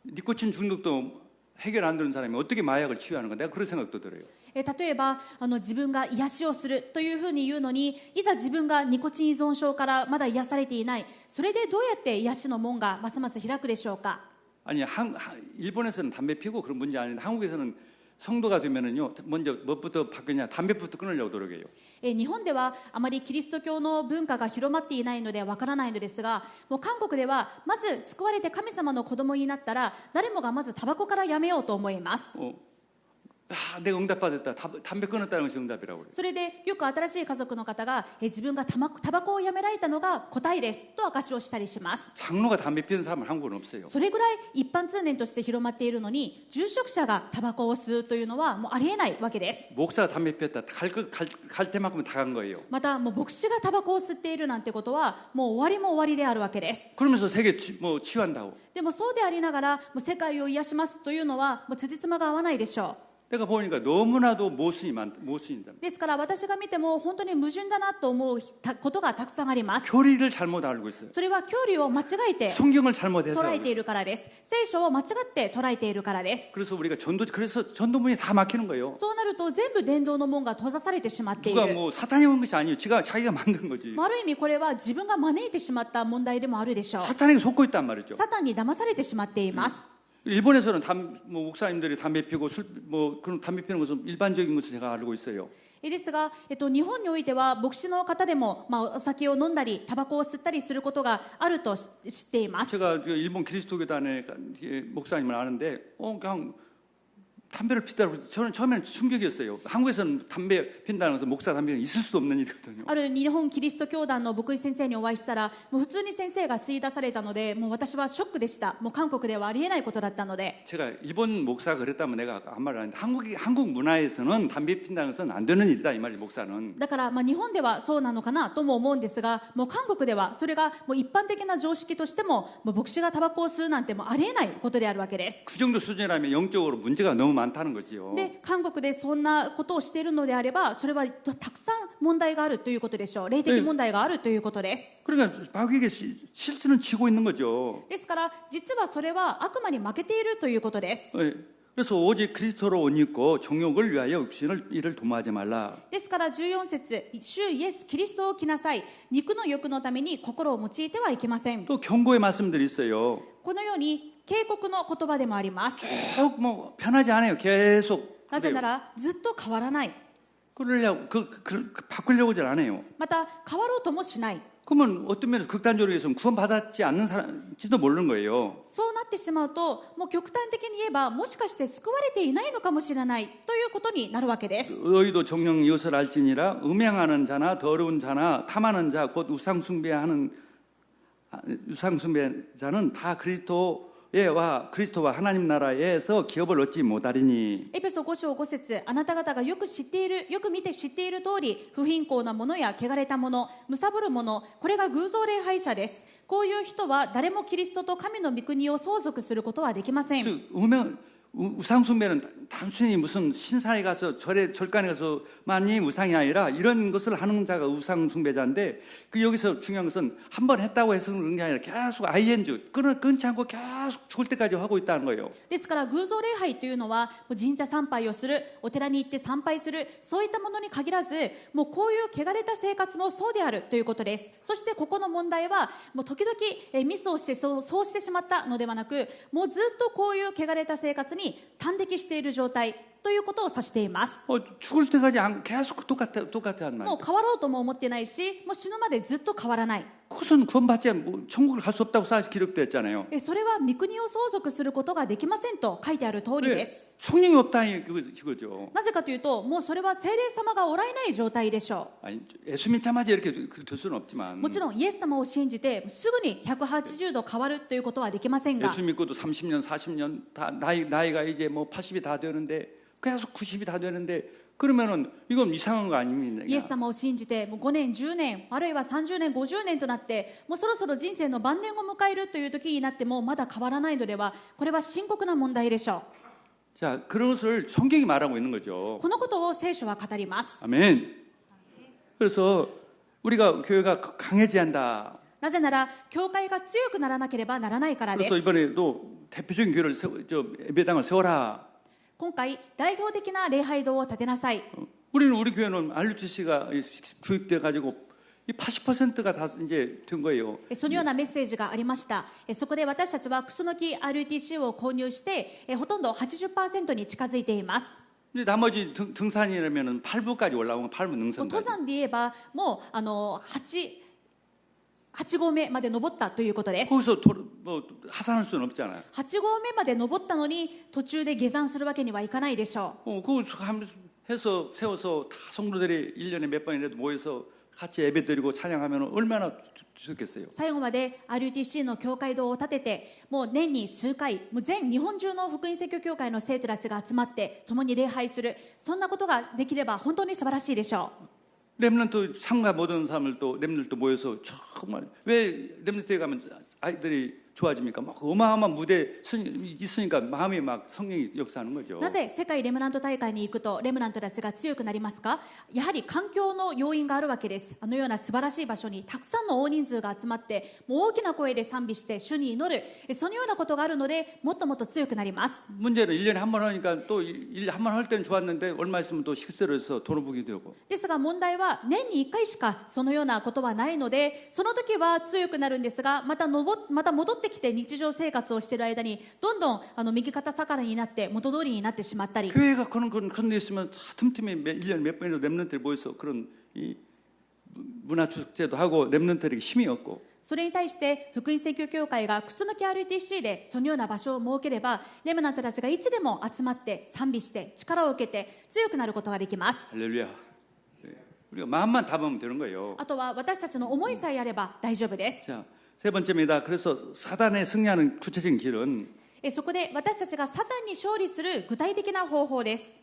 니코틴 중독도 해결 안 되는 사람이 어떻게 마약을 치유하는 가 내가 그런 생각도 들어요. 例えば自分が癒しをするというふうに言うのに、いざ自分がニコチン依存症からまだ癒されていない、それでどうやって癒しの門がますます開くでしょうか。 아니 일본에서는 담배 피고 그런 문제 아닌데 한국에서는 성도가 되면은요 먼저 뭐부터 바뀌냐 담배부터 끊으려고 노력해요. 日本ではあまりキリスト教の文化が広まっていないのでわからないのですが、もう韓国ではまず救われて神様の子供になったら誰もがまずタバコからやめようと思います。 내가 응답받았다. 담배 끊었다는 것이 응답이라고 그래요. それでよく新しい家族の方が自分がタバコをやめられたのが答えですと証しをしたりします。 장로가 담배 피우는 사람은 한국은 없어요. それぐらい一般通念として広まっているのに、住職者がタバコを吸うというのはもうありえないわけです。 목사가 담배 피웠다. 갈 때만큼은 다 간 거예요. またもう牧師がタバコを吸っているなんてことはもう終わりであるわけです。 그러면서 세계 치유한다고. でもそうでありながらもう世界を癒しますというのはもう辻褄が合わないでしょう。 내가 보니까 너무나도 모순이다. ですから私が見ても本当に矛盾だなと思うことがたくさんあります。 교리를 잘못 알고 있어요. それは教理を間違えて 성경을 잘못 捉えて 해석하고 いるからです。聖書を間違って捉えているからです。 그래서 우리가 그래서 전도문이 다 막히는 거예요. そうなると全部伝道の門が閉ざされてしまってい 누가 る。 뭐 사탄이 온 것이 아니에요. 자기가 만든 거지. ある意味これは自分が招いてしまった問題でもあるでしょう。 사탄에게 속고 있단 말이죠. サタンに騙されてしまっています。 일본에서는 목사님들이 담배 피우고 그런 담배 피우는 것은 일반적인 것을 제가 알고 있어요. ですが、日本においては牧師の方でも、お酒を飲んだりタバコを吸ったりすることがあると知っています。 제가 일본 그리스도교단의 목사님을 아는데 그냥 담배를 피다고 저는 처음에는 충격이었어요. 한국에서는 담배 핀다는 것은 목사 담배가 있을 수도 없는 일이거든요. ある日本キリスト教団の牧師先生にお会いしたら、もう普通に先生が吸い出されたので、もう私はショックでした。もう韓国ではありえないことだったので。 제가 일본 목사가 그랬다면 내가 아무 말을 안 했는데 한국 문화에서는 담배 핀다는 것은 안 되는 일이다 이 말이 목사는. だから日本ではそうなのかなとも思うんですが、もう韓国ではそれがもう一般的な常識としても、もう牧師がタバコを吸うなんてもうありえないことであるわけです。 그 정도 수준이라면 영적으로 문제가 너무 많다는 거지요. で韓国でそんなことをしているのであればそれはたくさん問題があるということでしょう。霊的問題があるということです。 그러니까 마귀에게 실수는 지고 있는 거죠. ですから実はそれは悪魔に負けているということです。 예. 그래서 오직 그리스도로 옷 입고 정욕을 위하여 육신을 이를 도모하지 말라. ですから14節、主イエス・キリストを着なさい。肉の欲のために心を用いてはいけません。 또 경고의 말씀들이 있어요. このように警告の言葉でもあります。 쭉 뭐 변하지 않아요. 계속. なぜならずっと変わらない。 그러려고 바꾸려고 잘 안 해요. また変わろうともしない。 그러면 어떤 면에서 극단적으로 해서 구원받았지 않는 사람지도 모르는 거예요. そうなってしまうともう極端的に言えばもしかして救われていないのかもしれないということになるわけです。 너희도 정령 이것을 알지니라 음행하는 자나 더러운 자나 탐하는 자 곧 우상숭배자는 다 그리스도와 하나님 나라에서 기업을 얻지 못하리니. エペソ5章5節、あなた方がよく見て知っている通り、不貧困な者や汚れた者、貪る者、これが偶像礼拝者です。こういう人は誰もキリストと神の御国を相続することはできません。 즉 우상숭배는 단순히 무슨 신사에 가서 절간에 가서만이 우상이 아니라 이런 것을 하는 자가 우상숭배자인데 그 여기서 중요한 것은 한 번 했다고 해서 그런 게 아니라 계속 ING 끊지 않고 계속 죽을 때까지 하고 있다는 거예요. ですから偶像礼拝というのはもう神社参拝をする、お寺に行って参拝する、そういったものに限らずもうこういう汚れた生活もそうであるということです。そしてここの問題はもう時々ミスをしてそうしてしまったのではなく、もうずっとこういう汚れた生活に端的している状態ということを指しています。 죽을 때까지 계속 똑같아 한 もう 말이죠. 変わろうとも思ってないし、もう死ぬまでずっと変わらない。 그것은 구원받지 천국을 갈 수 없다고 기록됐잖아요. それは御国を相続することができませんと書いてある通りです。 성령이 없다 이거죠. なぜかというと、もうそれは聖霊様がおられない状態でしょ 아니 예수 믿자마자 이렇게 될 수는 う。 없지만 もちろんイエス様を信じてすぐに180度変わるということはできませんが、 예수 믿고도 30년, 40년 다 나이가 이제 뭐 80이 다 되는데 계속 90이 다 되는데 그러면은 이건 이상한 거 아닙니까? イエス様を信じてもう5年10年あるいは30年50年となってもうそろそろ人生の晩年を迎えるという時になってもまだ変わらないのでは、これは深刻な問題でしょ 자, 그런 것을 성경이 말하고 있는 거죠. う。このことを聖書は語ります。 아멘. 그래서 우리가 교회가 강해져야 한다. なぜなら教会が強くならなければならないからで 그래서 す。 이번에도 대표적인 교회를 예배당을 세워라. 今回代表的な礼拝堂を建てなさい。 우리 교회는 RUTC가 교육돼 가지고 이 80%가 다 이제 된 거예요. そのようなメッセージがありました。そこで私たちはクスノキ RUTC を購入してほとんど 80% に近づいています。 근데 나머지 등산이라면은 8부까지 올라오면 8부 登 능선까지. 山で言えばもう8合目まで登ったということです。 거기서 뭐 하산할 수는 없잖아요. 8合目まで登ったのに途中で下山するわけにはいかないでしょう。 그거 해서 세워서 다 성도들이 1년에 몇 번이라도 모여서 같이 예배 드리고 찬양하면 얼마나 좋겠어요. 最後まで RUTC の教会堂を建ててもう年に数回もう全日本中の福音説教協会の生徒たちが集まって共に礼拝する、そんなことができれば本当に素晴らしいでしょう。 렘넌트 참가 모든 사람을 또 렘넌트 모여서 정말 왜 렘넌트에 가면 아이들이 좋아집니까? 막 어마어마한 무대 있으니까 마음이 막 성령이 역사하는 거죠. なぜ世界レムナント大会に行くとレムナントたちが強くなりますか？やはり環境の要因があるわけです。あのような素晴らしい場所にたくさんの大人数が集まってもう大きな声で賛美して主に祈る、そのようなことがあるのでもっともっと強くなります。 문제는 1년에 한 번 하니까 또 1년에 한 번 할 때는 좋았는데 얼마 있으면 또 식세로 해서 돈을 부게 되고. ですが問題は年に1回しかそのようなことはないので、その時は強くなるんですが、また戻ってきて日常生活をしている間にどんどん右肩下がりになって元通りになってしまったり、 교회가 그런 데 있으면 다 틈틈이 1년에 몇 번이라도 렘넌트들이 모여서 그런 이 문화 축제도 하고 렘넌트들에게 힘이 없고. それに対して福音宣教協会がクスノキ RTC でそのような場所を設ければ、レムナントたちがいつでも集まって賛美して力を受けて強くなることができます。 할렐루야. 우리가 마음만 담으면 되는 거예요. あとは私たちの思いさえあれば大丈夫です。 자, 세 번째입니다. 그래서 사단에 승리하는 구체적인 길은 そこで私たちがサタンに勝利する具体的な方法です。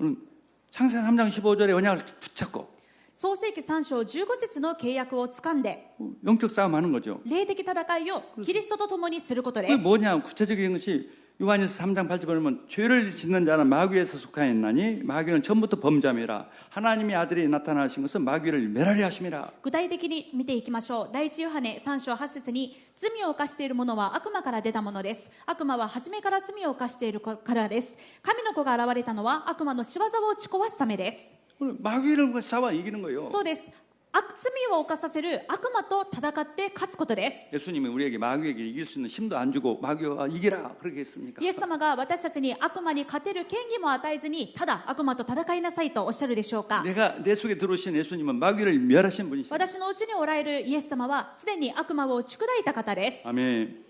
창세기 3장 15절의 언약을 붙잡고 創世記3章15節の契約をつかんで 영적 싸움하는 거죠. 霊的戦いをキリストと共にすることで 그게 す。 뭐냐? 구체적인 것이 요한일서 3장 8절 보면 죄를 짓는 자는 마귀에서 속하였나니 마귀는 처음부터 범자매라. 하나님의 아들이 나타나신 것은 마귀를 멸하려 하심이라. 具体的に見ていきましょう。第一ヨハネ3章8節に、罪を犯している者は悪魔から出たものです。悪魔は初めから罪を犯しているからです。神の子が現れたのは悪魔の仕業を打ち壊すためです。 마귀를 싸워 이기는 거예요. そうです。罪を犯させる悪魔と戦って勝つことです。 예수님이 우리에게 마귀에게 이길 수 있는 힘도 안 주고 마귀와 이기라 그렇게 했습니까? イエス様が私たちに悪魔に勝てる権利も与えずに、ただ悪魔と戦いなさいとおっしゃるでしょうか。 내 속에 들어오신 예수님은 마귀를 멸하신 분이시죠. 私のうちにおられるイエス様はすでに悪魔を打ち砕いた方です。 아멘.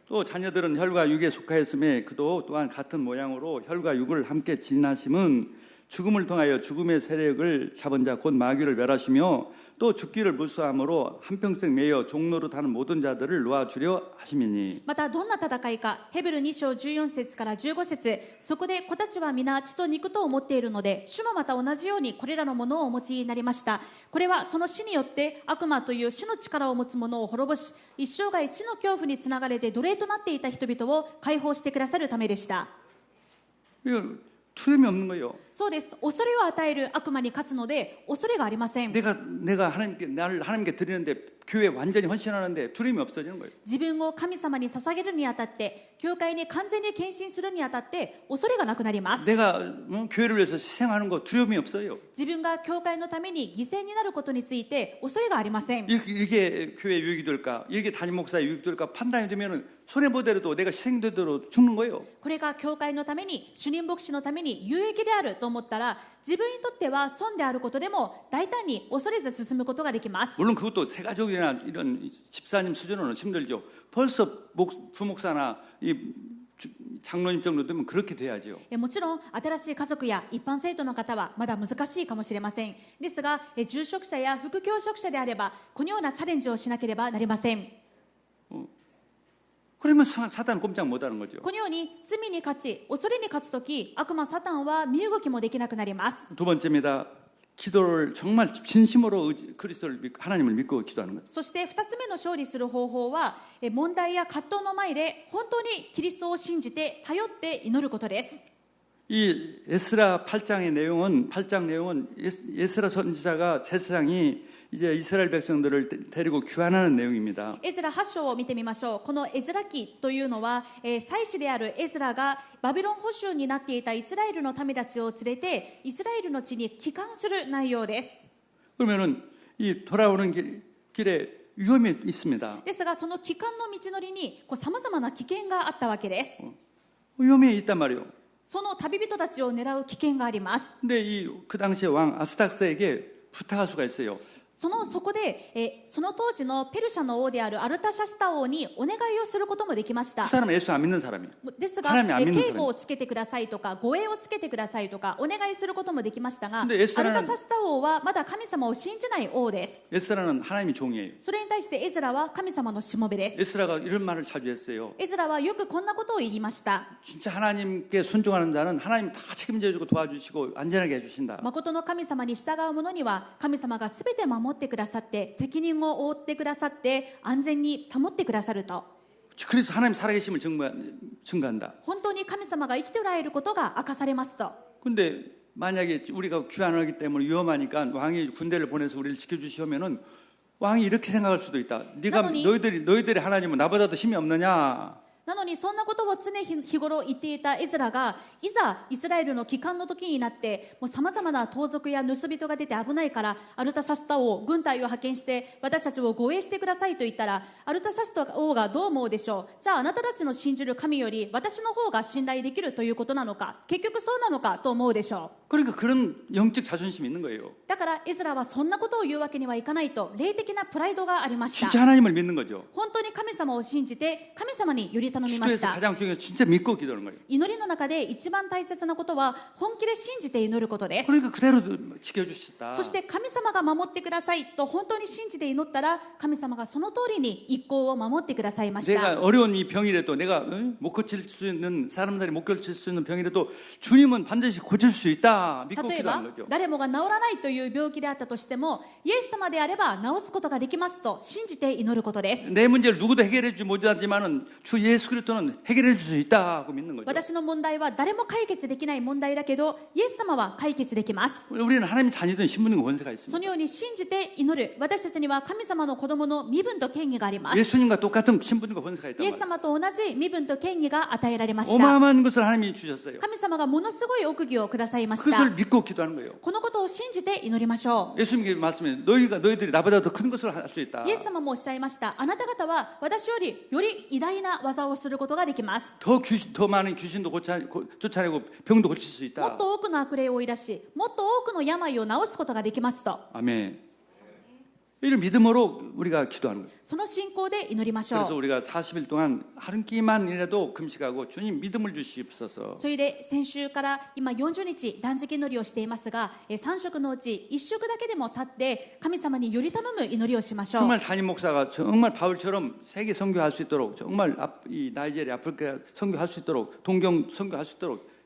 또 자녀들은 혈과 육에 속하였음에 그도 또한 같은 모양으로 혈과 육을 함께 지나심은 죽음을 통하여 죽음의 세력을 잡은 자 곧 마귀를 멸하시며 또 죽기를 무수함으로 한평생 매여 종로로 타는 모든 자들을 놓아주려 하심이니. またどんな戦いか、ヘブル2章14節から15節、そこで子たちは皆血と肉と思っているので、主もまた同じようにこれらのものをお持ちになりました。これはその死によって悪魔という死の力を持つ者を滅ぼし、一生涯死の恐怖につながれて奴隷となっていた人々を解放してくださるためでした。 두려움이 없는 거예요. そうです。恐れを与える悪魔に勝つので恐れがありません。 내가 나를 하나님께 드리는데 교회에 완전히 헌신하는데 두려움이 없어지는 거예요. 自分を神様に捧げるにあたって、教会に完全に献身するにあたって恐れがなくなります。 내가 교회를 위해서 희생하는 거 두려움이 없어요. 自分が教会のために犠牲になることについて恐れがありません。 이게 교회 유익이 될까? 이게 담임 목사의 유익이 될까? 판단이 되면은 손해보더라도 내가 희생되더라도 죽는 거예요. これが教会のために、主任牧師のために有益であると思ったら、自分にとっては損であることでも大胆に恐れず進むことができます。 물론 그것도 세가족이나 이런 집사님 수준으로는 힘들죠. 벌써 부목사나 이 장로님 정도 되면 그렇게 돼야죠. もちろん新しい家族や一般生徒の方はまだ難しいかもしれません。ですが住職者や副教職者であればこのようなチャレンジをしなければなりません。 그러면 사탄은 꼼짝 못하는 거죠. このように罪に勝ち、恐れに勝つとき、悪魔サタンは身動きもできなくなります。 두 번째입니다. 기도를 정말 진심으로 그리스도를 믿고 하나님을 믿고 기도하는 거예요. そして2つ目の勝利する方法は、問題や葛藤の前で本当にキリストを信じて頼って祈ることです。 이 에스라 8장 내용은 에스라 선지자가 제사장이 이제 이스라엘 백성들을 데리고 귀환하는 내용입니다. エズラ8章を見てみましょう。このエズラ記というのは、祭司であるエズラがバビロン捕囚になっていたイスラエルの民たちを連れてイスラエルの地に帰還する内容です。 그러면은 이 돌아오는 길에 위험이 있습니다. ですがその帰還の道のりにさまざまな危険があったわけです。 위험이 있단 말이에요. その旅人たちを狙う危険があります。 근데 그 당시에 왕 아스닥스에게 부탁할 수가 있어요. そこで、その当時のペルシャの王であるアルタシャスタ王にお願いをすることもできました。 그 사람은 예수 안 믿는 사람이에요. ですが、 하나님 안 믿는 警護 사람이에요. をつけてくださいとか護衛をつけてくださいとかお願いすることもできましたが、アル 근데 에스라는 タシャスタ王はまだ神様を信じない王です。 에스라는 하나님이 종이에요. それに対してエズラは神様のしもべです。 에스라가 이런 말을 자주 했어요. エズラはよくこんなことを言いました。 진짜 하나님께 순종하는 자는 하나님 다 책임져주고 도와주시고 안전하게 해주신다. 誠の神様に従う者には神様がすべて守ってくださって責任を負ってくださって安全に保ってくださると。 그래서 하나님 살아계심을 증거한다. 本当に神様が生きておられることが明かされますと。 근데 만약에 우리가 귀환하기 때문에 위험하니까 왕이 군대를 보내서 우리를 지켜주시면은 왕이 이렇게 생각할 수도 있다. 너희들이 하나님은 나보다 더 힘이 없느냐? なのにそんなことを常日頃言っていたエズラがいざイスラエルの帰還の時になってさまざまな盗賊や盗人が出て危ないからアルタシャスタ王軍隊を派遣して私たちを護衛してくださいと言ったらアルタシャスタ王がどう思うでしょう。じゃああなたたちの信じる神より私の方が信頼できるということなのか、結局そうなのかと思うでしょう。 그러니까 그런 영적 자존심이 있는 거예요. だからエズラはそんなことを言うわけにはいかないと霊的なプライドがありました。 진짜 하나님을 믿는 거죠. 本当に神様を信じて神様により頼みまし 기도에서 た。 가장 중요한 진짜 믿고 기도하는 거예요. 祈りの中で一番大切なことは本気で信じて祈ることです。 그러니까 그대로 지켜주셨다. そして神様が守ってくださいと本当に信じて祈ったら神様がその通りに一行を守ってくださいました。 내가 어려운 이 병이라도 내가 못 고칠 수 있는 사람들이 못 고칠 수 있는 병이라도 주님은 반드시 고칠 수 있다. 믿고 例えば 기도하는 거죠. 誰もが治らないという病気であったとしてもイエス様であれば治すことができますと信じて祈ることです。 내 문제를 누구도 해결해 주지 못하지만은 주 예수 예수 그리스도는 해결해 줄 수 있다 하고 믿는 거죠. 私の問題は誰も解決できない問題だけど、イエス様は解決できます。 우리는 하나님 자녀된 신분과 권세가 そ 있습니다. のように信じて祈る私たちには神様の子供の身分と権威があります。 예수님과 똑같은 신분과 권세가 イ 있단 エス 말이에요. 様と同じ身分と権威が与えられました。 어마어마한 것을 하나님이 주셨어요. 神様がものすごい奥義をくださいまし 그것을 た。 믿고 기도하는 거예요. このことを信じて祈りましょ 예수님께 말씀해 너희들이 나보다 더 큰 것을 할 수 있다. う。イエス様もおっしゃいました。あなた方は私よりより偉大な技をすることができます。 더 많은 귀신도 쫓아내고 병도 고칠 수 も 있다. っと多くの悪霊を追い出し、もっと多くの病を治すことができますと。 아멘. 이런 믿음으로 우리가 기도하는 거예요. その信仰で祈りましょ 그래서 う。 우리가 40일 동안 한 끼만이라도 금식하고 주님 믿음을 주시옵소서. それで先週から今40日断食祈りをしていますが、3食のうち1食だけでも立って神様により頼む祈りをしましょう。 정말 담임 목사가 정말 바울처럼 세계 선교할 수 있도록 정말 이 나이지리아 아프리카 선교할 수 있도록 동경 선교할 수 있도록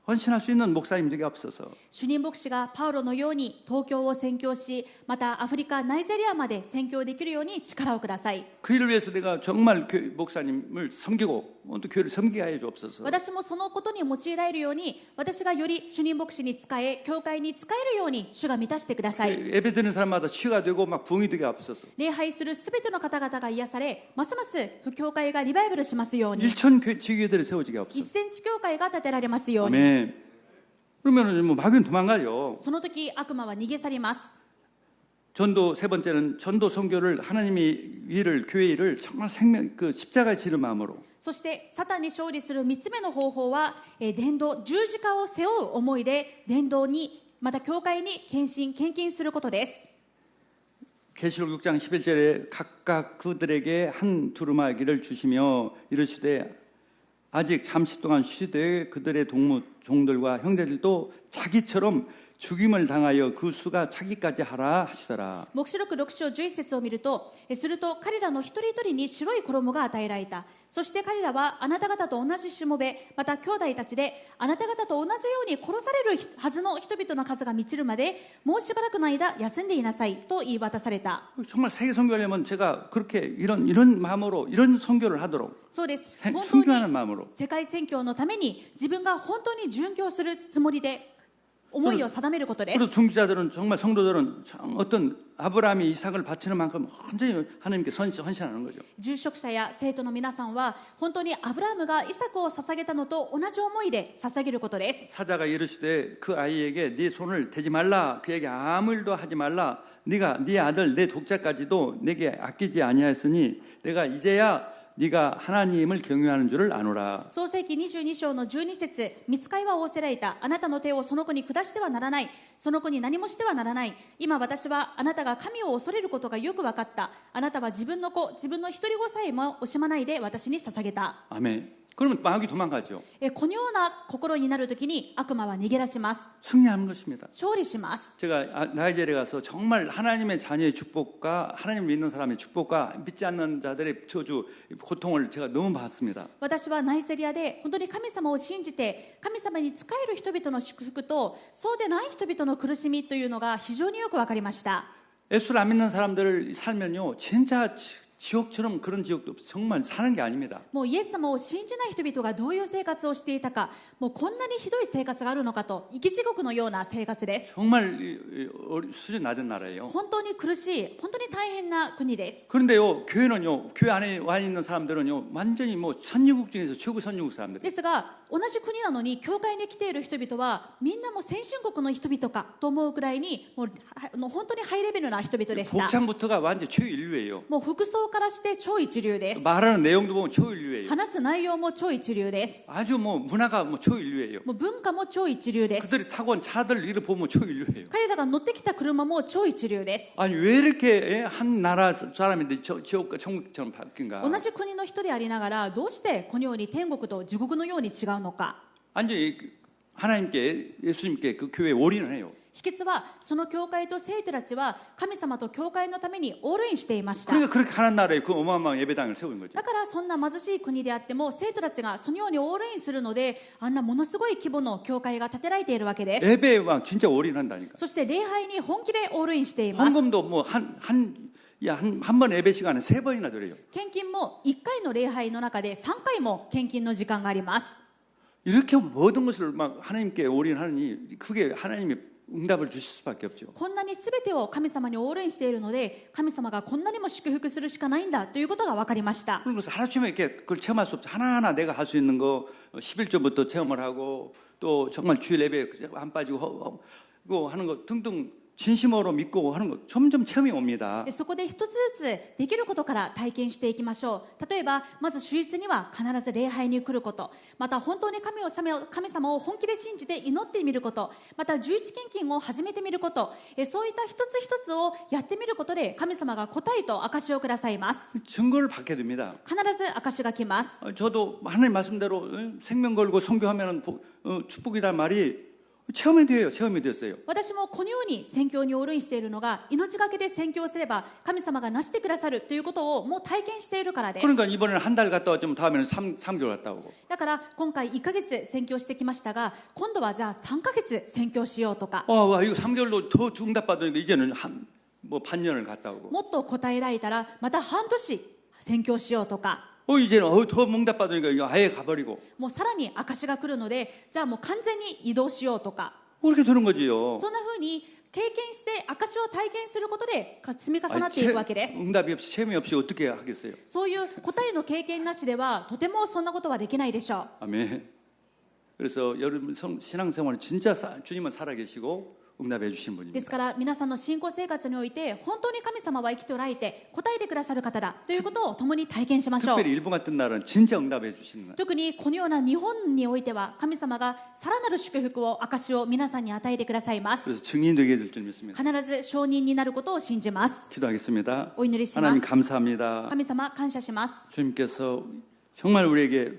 헌신할 수 있는 목사님들이 없어서 主任牧師がパウロのように東京を宣教し、またアフリカナイジェリアまで宣教できるように力をください。 그 일을 위해서 내가 정말 목사님을 섬기고 또 교회를 섬기게 해 주옵소서. 私もそのことに用いられるように、私がより主任牧師に仕え、教会に仕えるように主が満たしてください。 예배 드리는 사람마다 치유가 되고 막 부흥이 되게 앞서서 礼拝するすべての方々が癒され、ますます教会がリバイバルしますように、 1,000 지교회들이 세워지게 1 앞서서. センチ教会が建てられますように。 아멘. 그러면은 뭐 마귀는 도망가요. その時悪魔は逃げ去ります。 전도 세 번째는 전도 선교를 하나님이 일을 교회 일을 정말 생명 그 십자가에 지는 마음으로 そしてサタンに勝利する3つ目の方法は、伝道十字架を背負う思いで伝道にまた教会に献金することです。 계시록 6장 11절에 각각 그들에게 한 두루마기를 주시며 이르시되 아직 잠시 동안 쉬되 그들의 종들과 형제들도 자기처럼 죽임을 당하여 그 수가 차기까지 하라 하시더라. 黙示録6章11節を見ると、すると彼らの一人一人に白い衣が与えられた。そして彼らはあなた方と同じしもべ、また兄弟たちであなた方と同じように殺されるはずの人々の数が満ちるまでもうしばらくの間休んでいなさいと言い渡された。 정말 세계 선교하려면 제가 그렇게 이런 마음으로 이런 선교를 하도록 そうです。本当 순교하는 に 마음으로 世界宣教のために自分が本当に殉教するつもりで思いを定めることです。 그리고 중지자들은 정말 성도들은 어떤 아브라함이 이삭을 바치는 만큼 완전히 하나님께 헌신하는 거죠. 住職者や生徒の皆さんは本当にアブラハムがイサクを捧げたのと同じ思いで捧げることです。 사자가 이르시되 그 아이에게 네 손을 대지 말라 그에게 아무 일도 하지 말라 네가 네 아들 내 독자까지도 내게 아끼지 아니하였으니 내가 이제야 네가 하나님을 경외하는 줄을 아노라. 創世記22章の12節、御使いは仰せられた。あなたの手をその子に下してはならない。その子に何もしてはならない。今私はあなたが神を恐れることがよく分かった。あなたは自分の子、自分の一人子さえも惜しまないで私に捧げた。 아멘. 그러면 마귀 도망가죠. このような心になるときに悪魔は逃げ出します。 승리하는 것입니다. 勝利します。 제가 나이지리아 가서 정말 하나님의 자녀의 축복과 하나님 믿는 사람의 축복과 믿지 않는 자들의 저주 고통을 제가 너무 봤습니다. 私はナイジェリアで本当に神様を信じて神様に仕える人々の祝福とそうでない人々の苦しみというのが非常によく分かりました。 예수를 안 믿는 사람들을 살면요 진짜 지옥처럼 그런 지옥도 정말 사는 게 아닙니다. もうイエス様を信じない人々がどういう生活をしていたか、もうこんなにひどい生活があるのかと、生き地獄のような生活です。 정말 수준 낮은 나라예요. 本当に苦しい、本当に大変な国です。 그런데요 교회는요 교회 안에 와 있는 사람들은요 완전히 뭐 선진국 중에서 최고 선진국 사람들. ですが同じ国なのに教会に来ている人々はみんなもう先進国の人々かと思うくらいにもう本当にハイレベルな人々でした。 복장부터가 완전 최인류예요. もう服装からして超一流です。 말하는 내용도 보면 최인류예요. 話す内容も超一流です。 아주 뭐 문화가 뭐 최인류예요. もう文化も超一流です。 그들이 타고 온 차들 이를 보면 최인류예요. 彼らが乗ってきた車も超一流です。 아니 왜 이렇게 한 나라 사람인데 지옥과 천국처럼 바뀐가? 同じ国の人でありながらどうしてこのように天国と地獄のように違うのか。 완전히 하나님께 예수님께 그 교회에 올인을 해요. 秘訣はその教会と生徒たちは神様と教会のためにオールインしていました。 그러니까 그렇게 가난 나라에 그 어마어마한 예배당을 세운 거죠. だからそんな貧しい国であっても生徒たちがそのようにオールインするのであんなものすごい規模の教会が建てられているわけです。 예배에 막 진짜 올인한다니까. そして礼拝に本気でオールインしています。 헌금도 뭐 한 한 번 예배 시간에 3번이나 드려요. 献金も1回の礼拝の中で3回も献金の時間があります。 이렇게 모든 것을 막 하나님께 올인하니 그게 하나님이 응답을 주실 수밖에 없죠. こんなに全てを神様にオールインしているので、神様がこんなにも祝福するしかないんだということが分かりました。 그래서 하루쯤에 이렇게 그걸 체험할 수 없죠. 하나하나 내가 할 수 있는 거 11조부터 체험을 하고 또 정말 주일 예배에 안 빠지고 하는 거 등등 진심으로 믿고 하는 거 점점 체험이 옵니다. そこで一つずつできることから体験していきましょう。例えばまず主日には必ず礼拝に来ること、また本当に神様を本気で信じて祈ってみること、また11献金を始めてみること、そういった一つ一つをやってみることで神様が答えと証しをくださいます。 증거를 받게 됩니다. 必ず証しが来ます。 저도 하나님 말씀대로 생명 걸고 선교하면 축복이란 말이 체험이 됐어요. 私もこのように宣教にオールインしているのが、命がけで宣教すれば神様がなしてくださるということをもう体験しているからです。 그러니까 이번에는 한 달 갔다 왔지만 다음에는 3개월 갔다 오고. だから今回1ヶ月宣教してきましたが、今度はじゃあ3ヶ月宣教しようとか、 와, 이거 3개월로 더 응답받으니까 이제는 반년을 갔다 오고. もっと答えられたらまた半年宣教しようとか、 이제는 더 응답받으니까 이거 아예 가버리고. もうさらに証が来るので、じゃあもう完全に移動しようとか、 그렇게 되는 거지요. そんな風に経験して証を体験することで積み重なっていくわけです。 응답이 없이 체험이 없이 어떻게 하겠어요? そういう答えの経験なしではとてもそんなことはできないでしょう。 아멘. 그래서 여러분 신앙생활은 진짜 주님은 살아계시고 응답해 주신 で 분입니다. すから皆さんの信仰生活において本当に神様は生きておられて答えてくださる方だということを共に体験しましょう。 특별히 일본 같은 나라는 진짜 응답해 주시는 거예요. 特にこのような日本においては神様がさらなる祝福を証を皆さんに与えてくださいます。 그래서 증인되게 될 줄 믿습니다. 必ず証人になることを信じます。 기도하겠습니다. お祈りしま 하나님 す。 감사합니다. 神様感謝します。 주님께서 정말 우리에게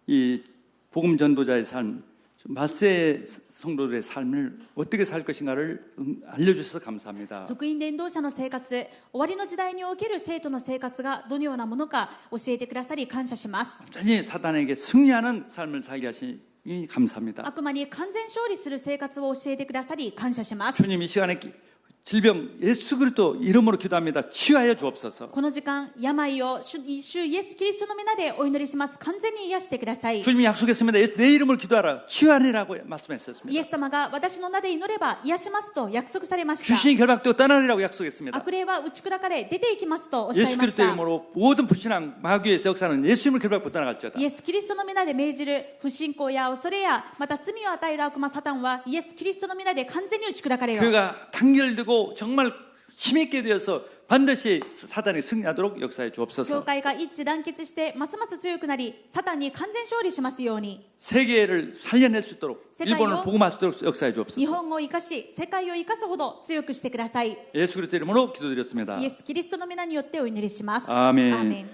이 복음 전도자의 삶, 마세 성도들의 삶을 어떻게 살 것인가를 알려주셔서 감사합니다. 福音伝道者の生活、終わりの時代における生徒の生活がどのようなものか教えてくださり感謝します。 완전히 사단에게 승리하는 삶을 살게 하시니 감사합니다. 悪魔に完全勝利する生活を教えてくださり感謝します。 주님 이 시간에 질병 예수 그리스도 이름으로 기도합니다. 치유하여 주옵소서. この時間、病を主イエス・キリストの皆でお祈りします。完全に癒してください。 주님이 약속했습니다. 내 이름을 기도하라. 치유하리라고 イ 말씀했었습니다. エス様が私の名で祈れば癒しますと約束されました。 귀신이 결박되고 떠나리라고 약속했습니다. 悪霊は打ち砕かれ出ていきますとおっしゃい 예수 まし 그리스도 た。 이름으로 모든 불신앙 마귀의 역사는 예수 이름을 결박부터 떠나갈지어다. イエス・キリストの皆で命じる不信仰や恐れやまた罪を与える悪魔サタンはイエス・キリストの皆で完全に打ち砕かれよう。 교회가 단결되고 정말 힘있게 되어서 반드시 사단이 승리하도록 역사해 教 주옵소서. 会が一致団結してますます強くなりサタンに完全勝利しますように。 세계를 살려낼 수 있도록 세상이요? 일본을 복음할 수 있도록 역사해 日 주옵소서. 本語を生かし世界を生かすほど強くしてください。 예수 그리스도 이름으로 기도드렸습니다. イエス・キリストの皆によってお祈りします。 아멘. アーメン。